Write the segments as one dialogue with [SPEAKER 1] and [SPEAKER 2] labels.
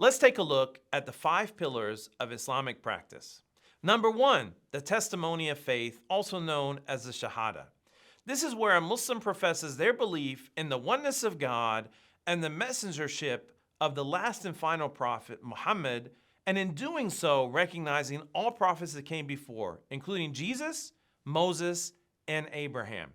[SPEAKER 1] Let's take a look at the 5 pillars of Islamic practice. Number 1, the testimony of faith, also known as the Shahada. This is where a Muslim professes their belief in the oneness of God and the messengership of the last and final prophet, Muhammad, and in doing so, recognizing all prophets that came before, including Jesus, Moses, and Abraham.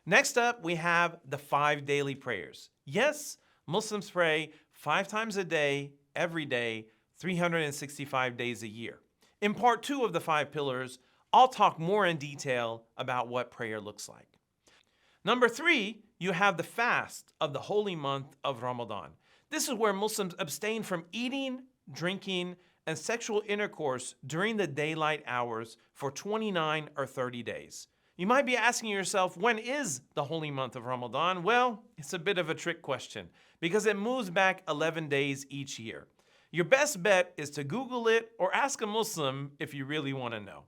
[SPEAKER 1] Next up, we have the 5 daily prayers. Yes, Muslims pray 5 times a day, every day, 365 days a year. In part 2 of the 5 pillars, I'll talk more in detail about what prayer looks like. Number 3, you have the fast of the holy month of Ramadan. This is where Muslims abstain from eating, drinking, and sexual intercourse during the daylight hours for 29 or 30 days. You might be asking yourself, when is the holy month of Ramadan? Well, it's a bit of a trick question because it moves back 11 days each year. Your best bet is to Google it or ask a Muslim if you really want to know.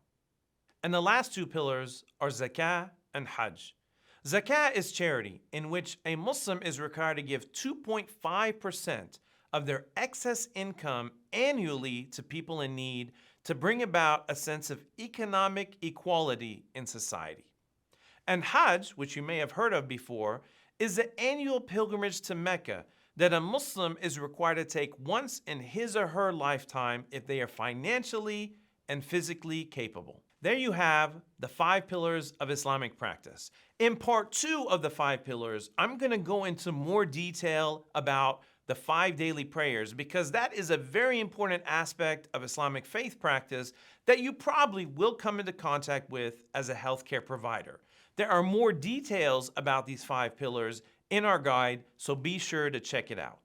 [SPEAKER 1] And the last 2 pillars are zakah and hajj. Zakah is charity, in which a Muslim is required to give 2.5% of their excess income annually to people in need to bring about a sense of economic equality in society. And Hajj, which you may have heard of before, is the annual pilgrimage to Mecca that a Muslim is required to take once in his or her lifetime if they are financially and physically capable. There you have the 5 pillars of Islamic practice. In part 2 of the 5 pillars, I'm going to go into more detail about the 5 daily prayers because that is a very important aspect of Islamic faith practice that you probably will come into contact with as a healthcare provider. There are more details about these 5 pillars in our guide, so be sure to check it out.